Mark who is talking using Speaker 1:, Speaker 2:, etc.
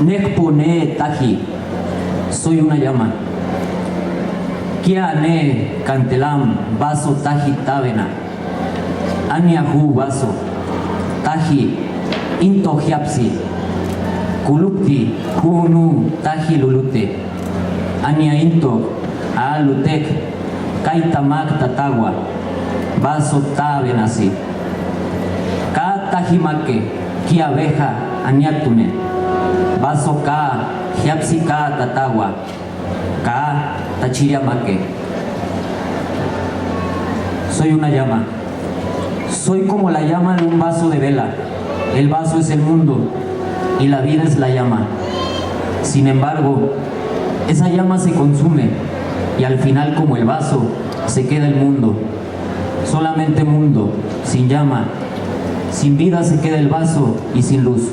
Speaker 1: Nekpone taji, soy una llama. Kia ne cantelam vaso taji tavena. Aniahu vaso, taji into hiapsi. Kulupti hunu taji lulute. Ania into a lutek kaitamak tatagua. Vaso tavenasi. Ka tajimake, kia abeja aniatume. Vaso ka, hiapsi ka tatagua. Ka tachiriamake. Soy una llama. Soy como la llama de un vaso de vela. El vaso es el mundo y la vida es la llama. Sin embargo, esa llama se consume y al final, como el vaso, se queda el mundo. Solamente mundo, sin llama. Sin vida se queda el vaso y sin luz.